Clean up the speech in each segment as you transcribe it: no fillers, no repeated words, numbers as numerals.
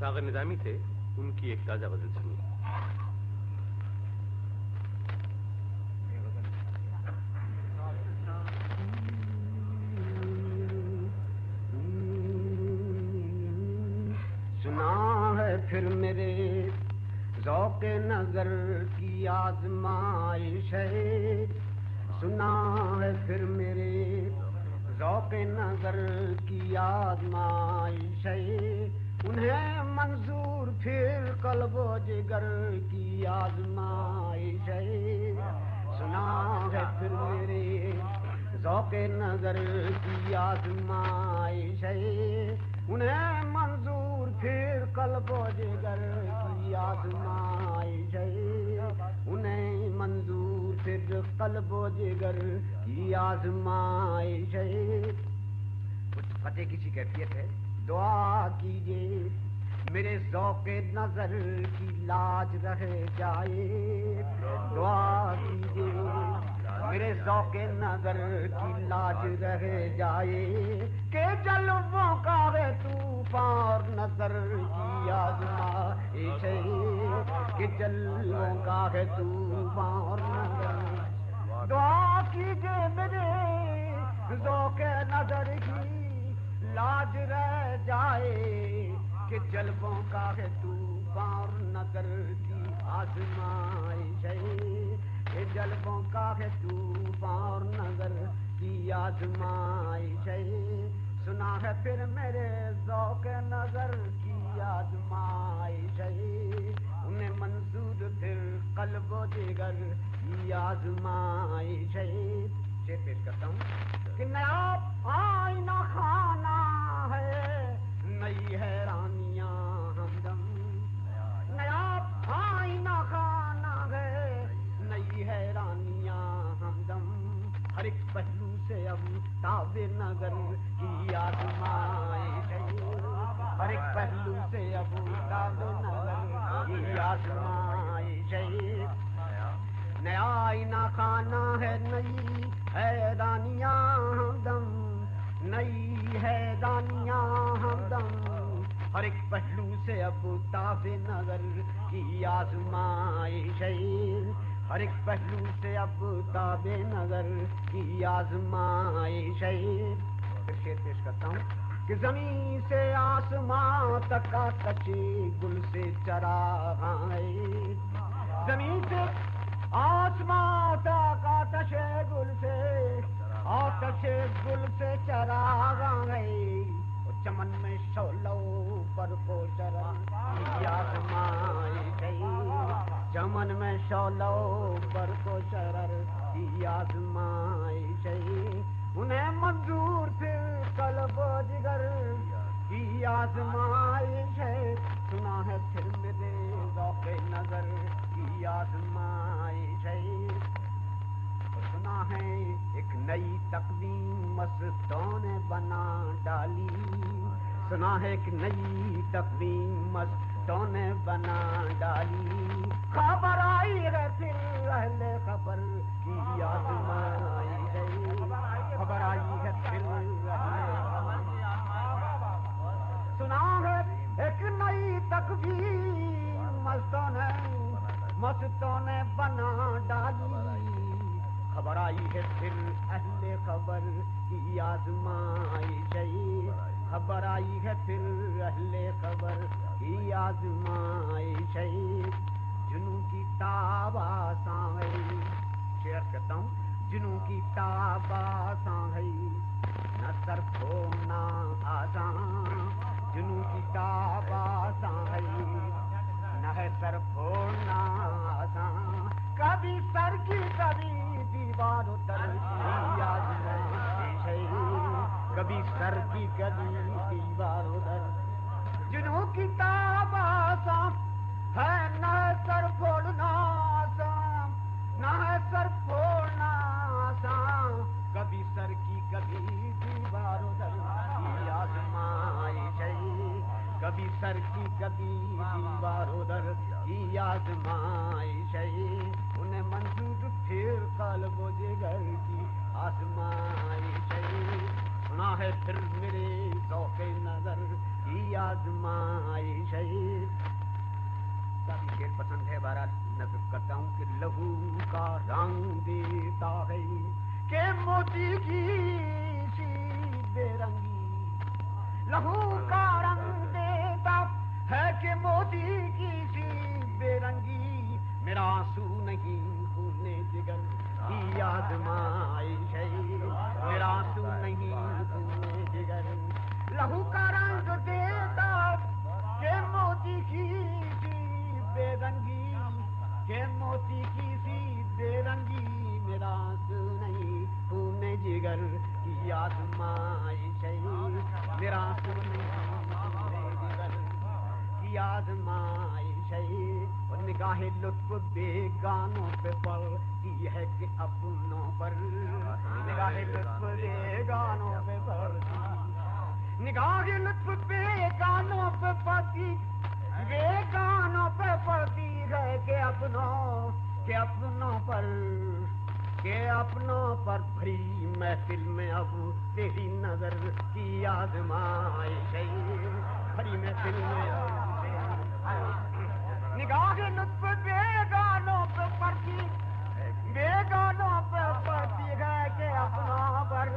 ساغر نظامی تھے، ان کی ایک تازہ غزل سنیے۔ سنا ہے پھر میرے ذوق نظر کی آزمائش ہے، سنا ہے پھر میرے ذوق نظر کی آزمائش ہے، انہیں منظور پھر قلب و جگر کی آزمائش ہے، سنا ہے پھر میرے ذوق نظر کی آزمائش ہے، انہیں منظور پھر قلب و جگر کی آزمائش ہے، انہیں منظور پھر قلب و جگر کی آزمائش ہے۔ فتح کسی کیفیت ہے، دعا کیجئے میرے ذوق نظر کی لاج رہ جائے، دعا کیجئے میرے ذوق نظر کی لاج رہ جائے، کہ جلووں کا ہے طوفان اور نظر کی آزمائش ہے، کہ جلووں کا ہے طوفان اور نظر، دعا کیجئے میرے ذوق نظر کی لاج رہ جائے، کہ جلووں کا ہے طوفان اور نظر کی آزمائش ہے، کہ جلووں کا ہے طوفان اور نظر کی آزمائش ہے، سنا ہے پھر میرے ذوق نظر کی آزمائش ہے، انہیں منظور پھر قلب و جگر کی آزمائش ہے۔ شعر پیش کرتا ہوں کہ نیا آئینہ خانہ ہے، نئی حیرانیاں ہمدم، نیا آئینہ خانہ ہے، نئی حیرانیاں ہمدم، ہر ایک پہلو سے اب تاب نظر کی آزمائش ہے، ہر ایک پہلو سے اب تاب نظر کی آزمائش ہے، نیا آئینہ خانہ ہے، نئی حیرانیاں ہمدم، نئی حیرانیاں ہمدم، ہر ایک پہلو سے اب تاب نظر کی آزمائش ہے، ہر ایک پہلو سے اب تاب نظر کی آزمائش ہے۔ پھر شعر پیش کرتا ہوں کہ زمین سے آسمان تک آتش گل سے چراغاں ہے، زمین سے آسمان تک آتش گل سے، آتش گل سے چراغاں ہے، چمن میں شعلہ پر کو شرر کی آزمائش ہے، چمن میں شعلہ پر کو شرر کی آزمائش ہے، انہیں منظور پھر قلب و جگر کی آزمائش ہے، سنا ہے پھر میرے ذوق نظر کی آزمائش ہے، سنا ہے ایک نئی تقویم مستوں نے بنا ڈالی، سنا ہے ایک نئی تقویم مستوں نے بنا ڈالی، خبر آئی ہے پھر اہل خبر کی آزمائش ہے، خبر آئی ہے پھر سنا ہے ایک نئی تقویم مستوں نے بنا ڈالی، خبر آئی ہے پھر اہل خبر کی آزمائش ہے، خبر آئی ہے پھر اہل خبر کی آزمائش ہے، جنوں کی تاب آساں ہے، شعر کہتا ہوں جنوں کی تاب آساں ہے، نہ سر پھوڑنا آسان، جنوں کی تاب آساں ہے، نہ ہے سر پھوڑنا آسان، کبھی سر کی کبھی دیوار اتر کی آزمائش ہے، کبھی سر کی کبھی دیوار ادھر، جنوں کی تاب آسان ہے، نہ سر پھوڑنا آسان، نہ ہے سر پھوڑنا آسان، کبھی سر کی کبھی دیوار ادھر کی آزمائش ہے، کبھی سر کی کبھی دیوار ادھر کی آزمائش ہے، انہیں منظور پھر قلب و جگر کی آزمائش ہے، سنا ہے پھر میرے ذوق نظر کی آزمائش ہے، کا رنگ دیتا ہے کہ موتی کی سی بے رنگی، لہو کا رنگ دیتا ہے کہ موتی کی سی بے رنگی، میرا آنسو نہیں خون جگر کی آزمائش ہے، میرا آنسو نہیں خون جگر، لہو کا رنگ دیتا کہ موتی کی سی بے رنگی، کہ موتی کی سی بے رنگی، میرا آنسو نہیں خون جگر کی آزمائش ہے، میرا آنسو نہیں خون جگر کی آزمائش ہے، اور نگاہ لطف بیگانوں پہ پڑتی ہے کہ اپنوں پر، نگاہ لطف بیگانوں پہ پڑتی، نگاہ لطف بیگانوں پہ پڑتی، بیگانوں پہ پڑتی ہے کہ اپنوں پر، کہ اپنوں پر بھری محفل میں اب تیری نظر کی آزمائش ہے، بھری محفل میں نگاہ لطف بیگانوں پہ پڑتی، بیگانوں پہ پڑتی ہے کہ اپنوں پر،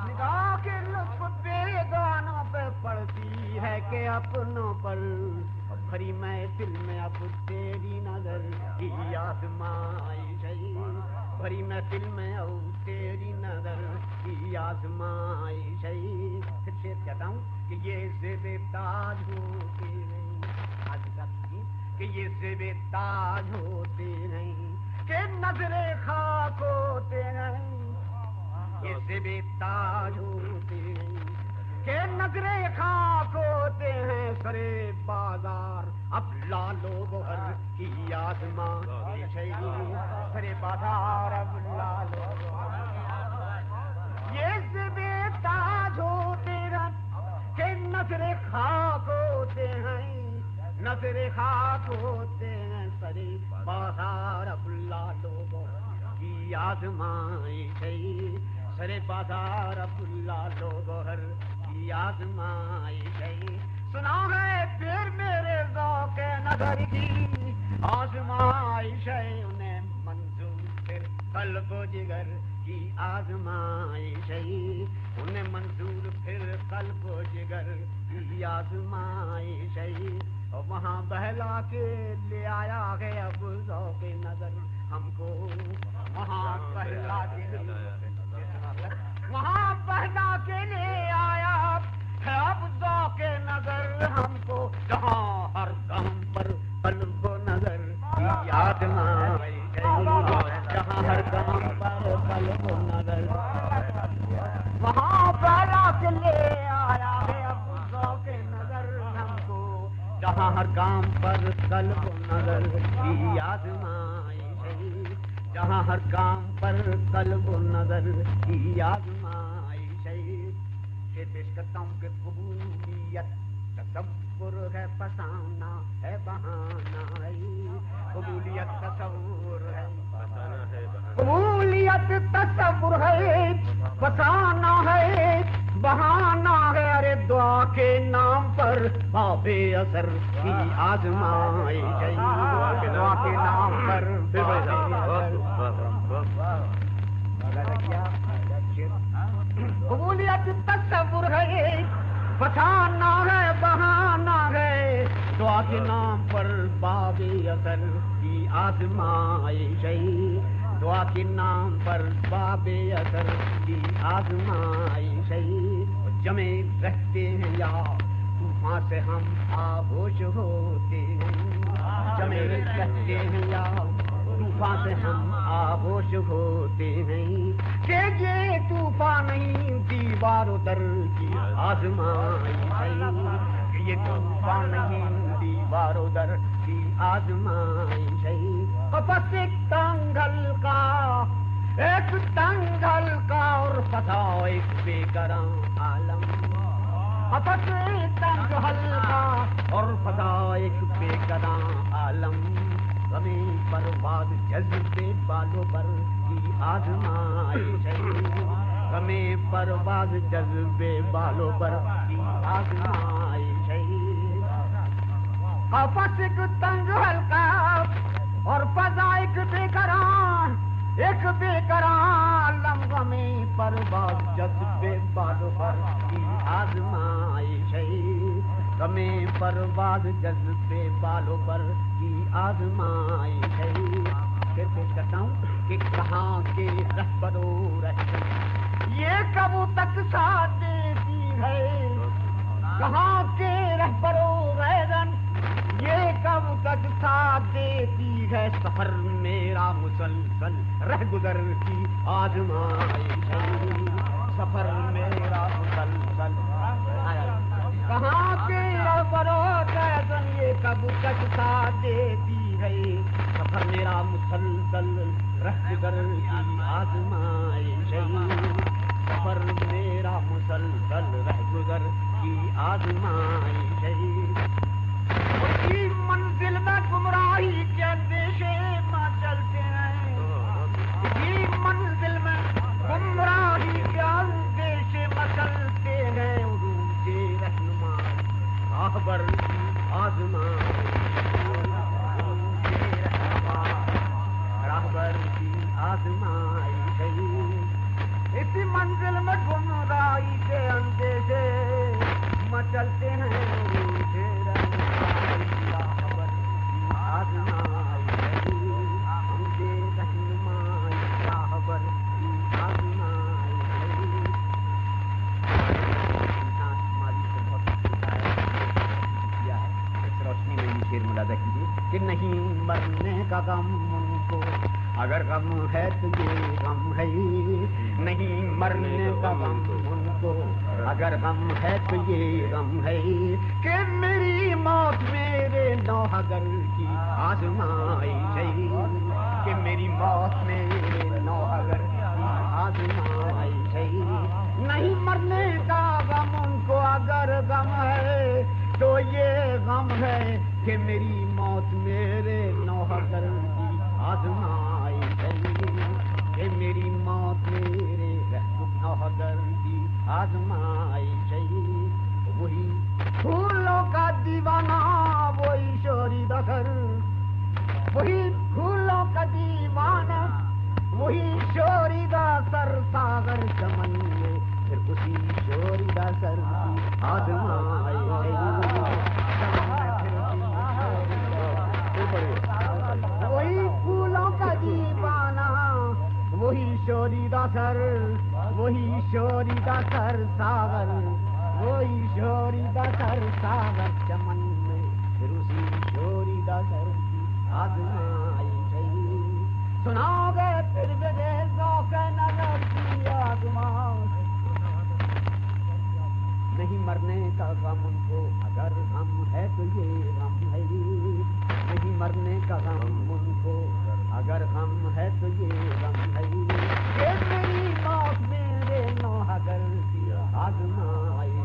نگاہ لطف بیگانوں پہ پڑتی ہے کہ اپنوں پر، بھری محفل میں اب تیری نظر کی آزمائش ہے، بھری محفل میں اب تیری نظر کی آزمائش ہے، پھر شعر کہتا ہوں کہ یہ زیب تاج ہوتے نہیں، کہ یہ زیب تاج ہوتے نہیں، کہ نظر خاک ہوتے نہیں، یہ زیب تاج ہوتے نہیں، کہ نظر خاک ہوتے ہیں، سرے بازار اب لالو گوہر کی آزمائش ہے، سرے بازار اب لالو گوہر، یہ زیب تاج ہوتے ہیں کہ نظر خاک ہوتے ہیں، نظر خاک ہوتے ہیں، سرے بازار اب لالو گوہر کی آزمائش ہے، سرے بازار اب لالو گوہر کی آزمائش ہے، سنا ہے پھر میرے ذوق نظر کی آزمائش ہے، انہیں منظور پھر قلب و جگر کی آزمائش ہے، انہیں منظور پھر قلب و جگر کی آزمائش ہے، اور وہاں بہلا کے لے آیا ہے اب ذوق نظر ہم کو، وہاں بہلا کے وہاں بہلا کے لے آیا ہے اب ذوق نظر ہم کو، جہاں ہر دم پر قلب و نظر کی آزمائش ہے، جہاں ہر دم پر قلب و نظر، وہاں بہلا کے لے آیا ہے اب ذوق نظر ہم کو، جہاں ہر کام پر قلب و نظر کی آزمائش ہے، جہاں ہر کام پر قلب و نظر کی آزمائش ہے، کہ پیش کرتا ہوں کہ قبولیت تصور ہے فسانہ ہے بہانہ ہے، قبولیت تصور ہے قبولیت تصور ہے فسانہ ہے بہانہ ہے، ارے دعا کے نام پر باب اثر کی آزمائش ہے، دعا کے نام پر قبولیت تصور ہے فسانہ ہے بہانہ ہے، دعا کے نام پر باب اثر کی آزمائش ہے، دعا کے نام پر باب اثر کی آزمائش ہے، جمے رہتے ہیں یا طوفان سے ہم آغوش ہوتے ہیں، جمے رہتے ہیں یا طوفان سے ہم آغوش ہوتے ہیں، کہ یہ طوفان نہیں دیوار و در کی آزمائش ہے، کہ یہ طوفان نہیں دیوار و در کی آزمائش ہے، بس ایک تنگل کا اور فضا ایک بے گراں عالم، بس ایک تنگل کا اور فضا ایک بے گراں عالم، غمیں پرواز جذبے بالوں پر کی آزمائش ہے، غمیں پرواز جذبے بالوں پر کی آزمائش ہے، بس ایک تنگ ہلکا اور فضا ایک بےقرار لمحہ میں پرواز جذبے بالوں پر کی آزمائش ہے غمِ پرواز جذبے بالوں پر کی آزمائش ہے پھر پیش کرتا ہوں کہ کہاں کے رہبرو رہتے یہ کب تک ساتھ دیتی ہے کہاں کے رہبرو رہزن یہ کب تک ساتھ دیتی ہے سفر میرا مسلسل رہ گزر کی آزمائش ہے سفر میرا مسلسل کہاں کے رہبرو رہزن یہ کب تک ساتھ دیتی ہے سفر میرا مسلسل رہ گزر کی آزمائش ہے سفر میرا مسلسل رہ گزر کی آزمائش ہے اسی منزل میں گمراہی کے اندیشے میں چلتے ہیں اسی منزل میں گمراہی کے اندیشے میں چلتے ہیں عروج رہنما راہبر کی آزمائش راہبر کی آزمائش ہے اسی منزل میں گمراہی کے اندیشے میں چلتے ہیں عروج راہبر کی آزمائش ہے عروج رہنما راہبر کی آزمائش ہے انسان ماضی سے بہت سیکھا ہے کیا ہے اس روشنی میں یہ شعر ملاحظہ کیجیے کہ نہیں مرنے کا غم ان کو اگر غم ہے تو یہ غم ہے نہیں مرنے کا غم ان کو اگر غم ہے تو یہ غم ہے کہ میری موت میرے نوحگر کی آزمائش ہے کہ میری موت میرے نوحگر کی آزمائش ہے نہیں مرنے کا غم ان کو اگر غم ہے تو یہ غم ہے کہ میری موت میرے نوحگر کی آزمائش ہے کہ میری موت میرے نوحگر کی آزمائش ہے وہی پھولوں کا دیوانہ وہی شوری دخر وہی پھولوں کا دیوانہ وہی شوری دا سر ساگر چمن میں پھر اسی شوری دا سر کی آزمائش ہے وہی پھولوں کا دیوانہ وہی شوری دا سر وہی شوری دا سر ساگر وہی شوری دا سر ساگر چمن میں پھر اسی شوری دا سر کی آزمائش ہے سناؤ گے پھر مجھے ذوق نظر کی آزمائش نہیں مرنے کا غم ان کو اگر غم ہے تو یہ غم ہے نہیں مرنے کا غم ان کو اگر غم ہے تو یہ غم ہے کہ میری موت میرے نوحگر کی آزمائش